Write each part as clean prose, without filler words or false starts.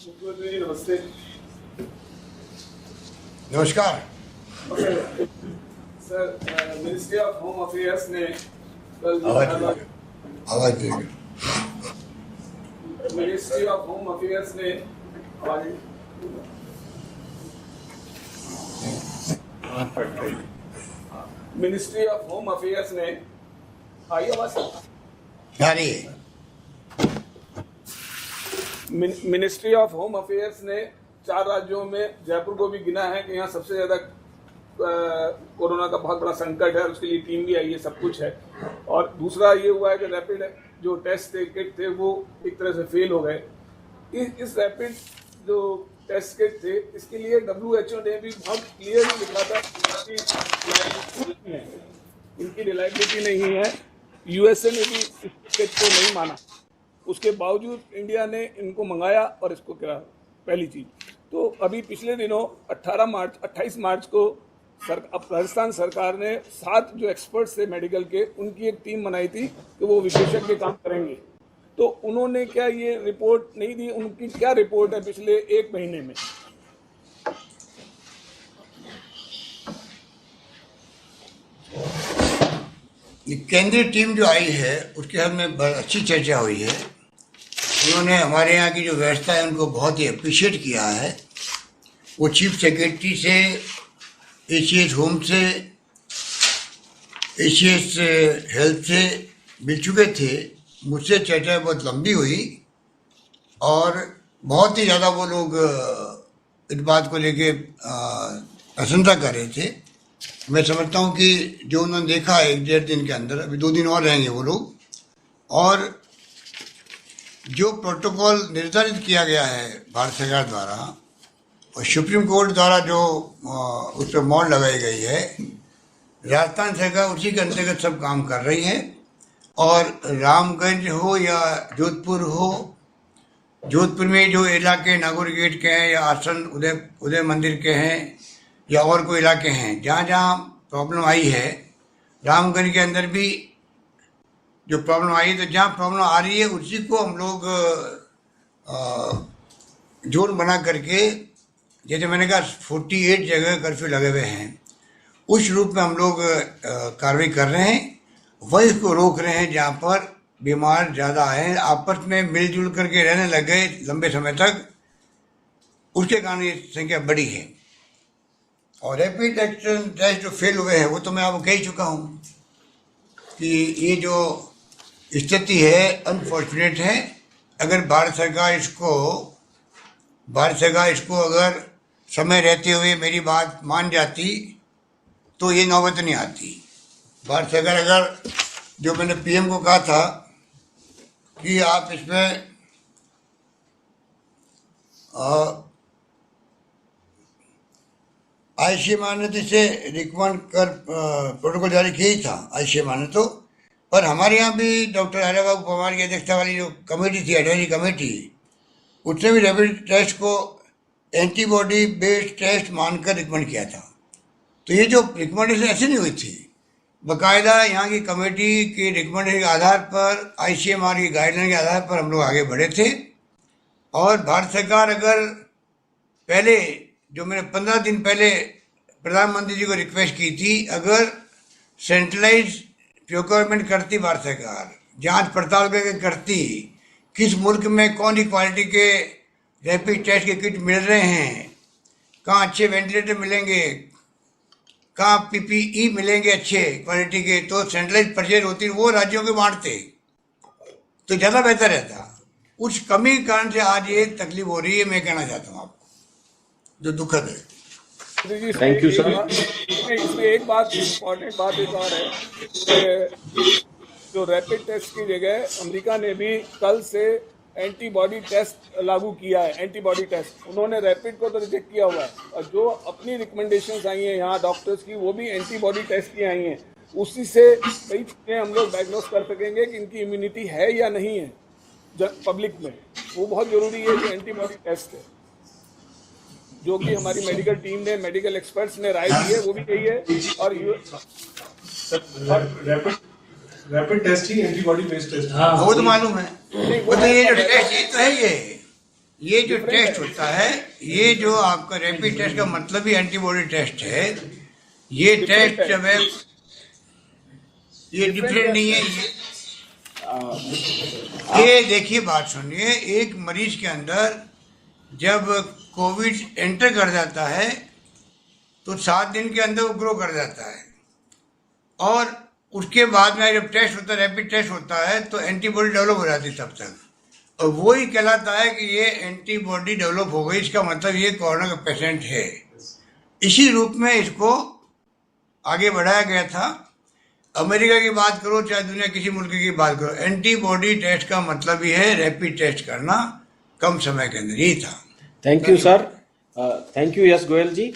मुख्यमंत्री जी नमस्ते। नमस्कार sir, ministry of home affairs ने कल आवाज देंगे। मिनिस्ट्री ऑफ होम अफेयर्स ने मिनिस्ट्री ऑफ होम अफेयर्स ने आई आवाज मिनिस्ट्री ऑफ होम अफेयर्स ने 4 राज्यों में जयपुर को भी गिना है कि यहाँ सबसे ज्यादा कोरोना का बहुत बड़ा संकट है और उसके लिए टीम भी आई है, सब कुछ है। और दूसरा ये हुआ है कि रैपिड जो टेस्ट थे, किट थे, वो एक तरह से फेल हो गए। इस रैपिड जो टेस्ट किट थे, इसके लिए WHO ने भी बहुत क्लियरली लिखा था इनकी रिलायबिलिटी नहीं है। USA ने भी इस किट को नहीं माना, उसके बावजूद इंडिया ने इनको मंगाया और इसको करा। पहली चीज तो अभी पिछले दिनों 28 मार्च को राजस्थान सरकार ने 7 जो एक्सपर्ट्स थे मेडिकल के, उनकी एक टीम बनाई थी कि वो विशेषज्ञ काम करेंगे। तो उन्होंने क्या ये रिपोर्ट नहीं दी? उनकी क्या रिपोर्ट है पिछले 1 महीने में? केंद्रीय टीम जो आई है उसके हद में अच्छी चर्चा हुई है। उन्होंने हमारे यहाँ की जो व्यवस्था है उनको बहुत ही अप्रिशिएट किया है। वो चीफ सेक्रेटरी से, एसीएस होम से, एसीएस हेल्थ से मिल चुके थे। मुझसे चर्चा बहुत लंबी हुई और बहुत ही ज़्यादा वो लोग इस बात को लेके प्रशंसा कर रहे थे। मैं समझता हूँ कि जो उन्होंने देखा 1-1.5 दिन के अंदर, अभी 2 दिन और रहेंगे वो लोग, और जो प्रोटोकॉल निर्धारित किया गया है भारत सरकार द्वारा और सुप्रीम कोर्ट द्वारा जो उस पर मोहर लगाई गई है, राजस्थान सरकार उसी के अंतर्गत सब काम कर रही है। और रामगंज हो या जोधपुर हो, जोधपुर में जो इलाके नागौर गेट के हैं या आसन उदय मंदिर के हैं या और कोई इलाके हैं जहाँ जहाँ प्रॉब्लम आई है, रामगंज के अंदर भी जो प्रॉब्लम आई, तो जहाँ प्रॉब्लम आ रही है उसी को हम लोग जोन बना करके, जैसे मैंने कहा 48 जगह कर्फ्यू लगे हुए हैं, उस रूप में हम लोग कार्रवाई कर रहे हैं। वही इसको रोक रहे हैं जहाँ पर बीमार ज़्यादा आए, आपस में मिलजुल करके रहने लग गए लंबे समय तक, उसके कारण ये संख्या बढ़ी है। और रैपिड एक्शन टेस्ट जो फेल हुए हैं वो तो मैं आपको कह ही चुका हूँ कि ये जो स्थिति है अनफॉर्चुनेट है। अगर भारत सरकार इसको अगर समय रहते हुए मेरी बात मान जाती तो ये नौबत नहीं आती। भारत सरकार अगर, जो मैंने PM को कहा था कि आप इसमें ICMR ने तो इसे रिकमेंड कर प्रोटोकॉल जारी किया ही था, ICMR ने तो। पर हमारे यहाँ भी डॉक्टर हरे बाबू पवार की अध्यक्षता वाली जो कमेटी थी, एडवाइजरी कमेटी, उसने भी रैपिड टेस्ट को एंटीबॉडी बेस्ड टेस्ट मानकर रिकमेंड किया था। तो ये जो रिकमेंडेशन ऐसी नहीं हुई थी, बाकायदा यहाँ की कमेटी की रिकमेंडेशन के आधार पर, ICMR की गाइडलाइन के आधार पर हम लोग आगे बढ़े थे। और भारत सरकार अगर पहले, जो मैंने 15 दिन पहले प्रधानमंत्री जी को रिक्वेस्ट की थी, अगर सेंट्रलाइज प्रोक्योरमेंट करती भारत सरकार, जांच पड़ताल करती किस मुल्क में कौन सी क्वालिटी के रैपिड टेस्ट के किट मिल रहे हैं, कहाँ अच्छे वेंटिलेटर मिलेंगे, कहाँ PPE मिलेंगे अच्छे क्वालिटी के, तो सेंट्रलाइज परचेज होती, वो राज्यों को बांटते तो ज़्यादा बेहतर रहता। उस कमी के कारण से आज ये तकलीफ हो रही है, मैं कहना चाहता हूँ आपको, जो दुखद है। Thank you sir. इसमें एक बात, इम्पोर्टेंट बात एक और है कि जो रैपिड टेस्ट की जगह अमेरिका ने भी कल से एंटीबॉडी टेस्ट लागू किया है। एंटीबॉडी टेस्ट उन्होंने रैपिड को तो रिजेक्ट किया हुआ है, और जो अपनी रिकमेंडेशंस आई हैं यहाँ डॉक्टर्स की, वो भी एंटीबॉडी टेस्ट की आई हैं। उसी से कई चीज़ें हम लोग डायग्नोस कर सकेंगे कि इनकी इम्यूनिटी है या नहीं है पब्लिक में। वो बहुत ज़रूरी है जो एंटीबॉडी टेस्ट है, जो कि हमारी मेडिकल टीम ने, मेडिकल एक्सपर्ट्स ने राय दी है, वो भी यही है। और रैपिड टेस्ट ही एंटीबॉडी बेस्ड टेस्ट। वो तो मालूम है, वो तो ये जो टेस्ट ये तो है, ये ये जो टेस्ट होता है, ये जो आपका रैपिड टेस्ट का मतलब ही एंटीबॉडी टेस्ट है। ये टेस्ट जब है, ये डिफरेंट नहीं है। ये देखिए, बात सुनिए, एक मरीज के अंदर जब कोविड एंटर कर जाता है तो 7 दिन के अंदर वो ग्रो कर जाता है, और उसके बाद में जब टेस्ट होता है, रैपिड टेस्ट होता है, तो एंटीबॉडी डेवलप हो जाती है तब तक, और वो ही कहलाता है कि ये एंटीबॉडी डेवलप हो गई, इसका मतलब ये कोरोना का पेशेंट है। इसी रूप में इसको आगे बढ़ाया गया था। अमेरिका की बात करो चाहे दुनिया किसी मुल्क की बात करो, एंटीबॉडी टेस्ट का मतलब ही है रैपिड टेस्ट करना कम समय के अंदर, यही था। Thank you sir, thank you yes Goyal ji.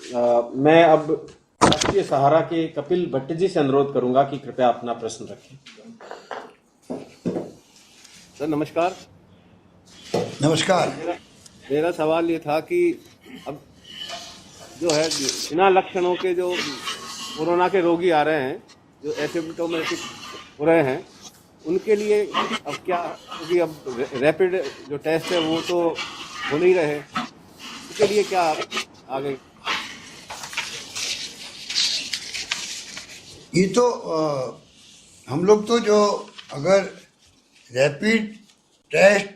मैं अब राष्ट्रीय सहारा के कपिल भट्ट जी से अनुरोध करूंगा कि कृपया अपना प्रश्न रखें। सर नमस्कार। नमस्कार। मेरा सवाल ये था कि अब जो है बिना लक्षणों के जो कोरोना के रोगी आ रहे हैं, जो एसिम्प्टोमेटिक हो रहे हैं, उनके लिए अब क्या, क्योंकि अब रैपिड जो टेस्ट है वो तो हो नहीं रहे, उसके लिए क्या आगे? ये तो हम लोग तो जो अगर रैपिड टेस्ट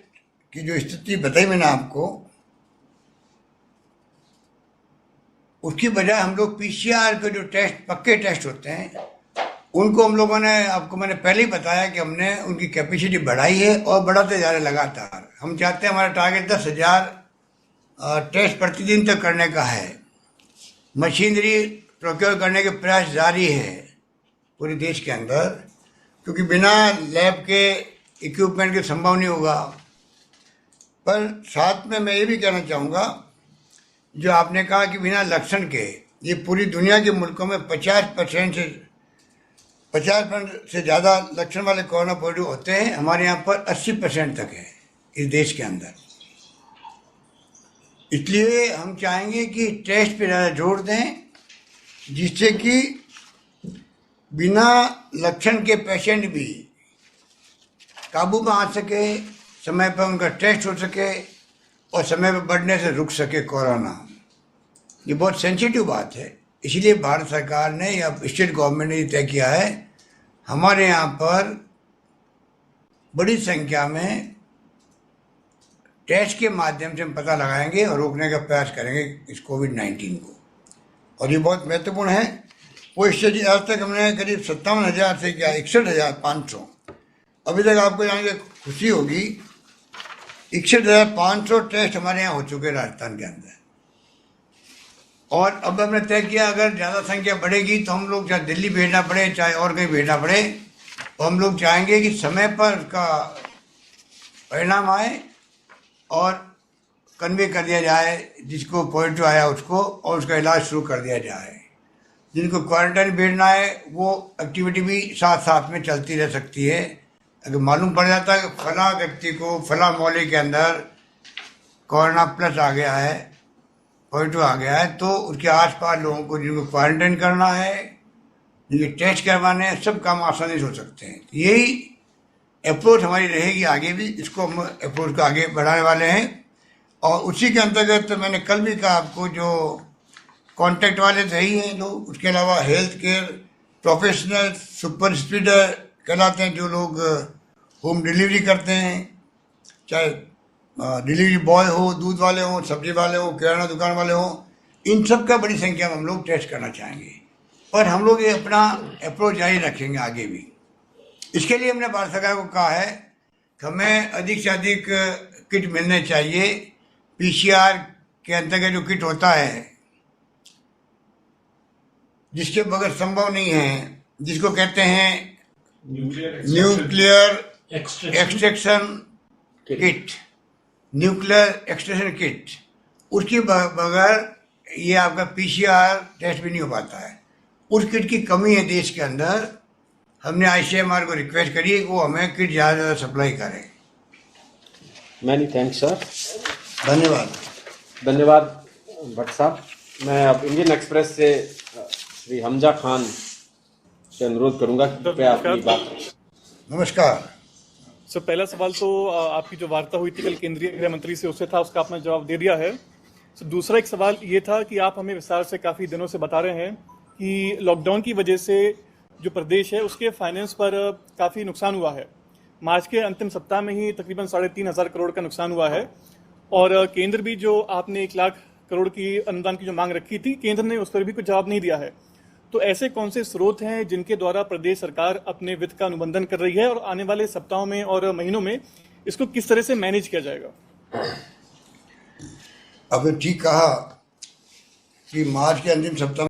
की जो स्थिति बताई मैंने आपको, उसकी बजाय हम लोग पीसीआर के जो टेस्ट, पक्के टेस्ट होते हैं, उनको हम लोगों ने, आपको मैंने पहले ही बताया कि हमने उनकी कैपेसिटी बढ़ाई है और बढ़ाते जा रहे लगातार। हम चाहते हैं, हमारा टारगेट 10,000 टेस्ट प्रतिदिन तक करने का है। मशीनरी प्रोक्योर करने के प्रयास जारी है पूरे देश के अंदर, क्योंकि बिना लैब के इक्विपमेंट के संभव नहीं होगा। पर साथ में मैं ये भी कहना चाहूँगा, जो आपने कहा कि बिना लक्षण के, ये पूरी दुनिया के मुल्कों में 50% से ज़्यादा लक्षण वाले कोरोना पॉजिटिव होते हैं। हमारे यहाँ पर 80% तक है इस देश के अंदर। इसलिए हम चाहेंगे कि टेस्ट पे ज़्यादा जोर दें, जिससे कि बिना लक्षण के पेशेंट भी काबू में आ सके, समय पर उनका टेस्ट हो सके और समय पर बढ़ने से रुक सके कोरोना। ये बहुत सेंसिटिव बात है, इसलिए भारत सरकार ने या स्टेट गवर्नमेंट ने ये तय किया है, हमारे यहाँ पर बड़ी संख्या में टेस्ट के माध्यम से हम पता लगाएंगे और रोकने का प्रयास करेंगे इस कोविड-19 को। और ये बहुत महत्वपूर्ण है। वो स्टेज आज तक हमने करीब 57,000 से क्या 61,500, अभी तक आपको जान के खुशी होगी 61,500 टेस्ट हमारे यहाँ हो चुके हैं राजस्थान के अंदर। और अब हमने तय किया, अगर ज़्यादा संख्या बढ़ेगी तो हम लोग चाहे दिल्ली भेजना पड़े, चाहे और कहीं भेजना पड़े, तो हम लोग चाहेंगे कि समय पर उसका परिणाम आए और कन्वे कर दिया जाए जिसको पॉजिटिव आया उसको, और उसका इलाज शुरू कर दिया जाए। जिनको क्वारंटाइन भेजना है वो एक्टिविटी भी साथ साथ में चलती रह सकती है। अगर मालूम पड़ जाता है कि फला व्यक्ति को फला मोहल्ले के अंदर कोरोना प्लस आ गया है, पॉजिटिव आ गया है, तो उसके आसपास लोगों को जिनको क्वारंटाइन करना है, जिनके टेस्ट करवाने हैं, सब काम आसानी से हो सकते हैं। यही अप्रोच हमारी रहेगी आगे भी, इसको हम अप्रोच को आगे बढ़ाने वाले हैं। और उसी के अंतर्गत मैंने कल भी कहा आपको, जो कॉन्टैक्ट वाले तो ही हैं लोग, उसके अलावा हेल्थ केयर प्रोफेशनल, सुपर स्पीडर कहलाते हैं, जो लोग होम डिलीवरी करते हैं, चाहे डिलीवरी बॉय हो, दूध वाले हों, सब्जी वाले हों, किराना दुकान वाले हों, इन सब का बड़ी संख्या में हम लोग टेस्ट करना चाहेंगे। और हम लोग ये अपना अप्रोच जारी रखेंगे आगे भी। इसके लिए हमने भारत सरकार को कहा है कि हमें अधिक से अधिक किट मिलने चाहिए। पीसीआर के अंतर्गत जो किट होता है, जिसके बगैर संभव नहीं है, जिसको कहते हैं nuclear extraction kit, nuclear extraction kit, उसके बगैर ये आपका पीसीआर टेस्ट भी नहीं हो पाता है। उस किट की कमी है देश के अंदर। हमने आईसीएमआर को रिक्वेस्ट करी है कि वो हमें किट ज़्यादा से ज़्यादा सप्लाई करें। Many thanks sir. धन्यवाद। धन्यवाद भट्ट साहब। मैं अब इंडियन एक्सप्रेस से श्री हमजा खान से अनुरोध करूंगा कि कृपया अपनी बात। नमस्कार सर पहला सवाल तो आपकी जो वार्ता हुई थी कल केंद्रीय गृह मंत्री से उससे था, उसका आपने जवाब दे दिया है। सर दूसरा एक सवाल ये था कि आप हमें विस्तार से काफ़ी दिनों से बता रहे हैं कि लॉकडाउन की वजह से जो प्रदेश है उसके फाइनेंस पर काफ़ी नुकसान हुआ है। मार्च के अंतिम सप्ताह में ही तकरीबन 3,500 करोड़ का नुकसान हुआ है और केंद्र भी जो आपने 1 लाख करोड़ की अनुदान की जो मांग रखी थी, केंद्र ने उस पर भी कुछ जवाब नहीं दिया है। तो ऐसे कौन से स्रोत हैं जिनके द्वारा प्रदेश सरकार अपने वित्त का अनुबंधन कर रही है और आने वाले सप्ताहों में और महीनों में इसको किस तरह से मैनेज किया जाएगा? आपने ठीक कहा कि मार्च के अंतिम सप्ताह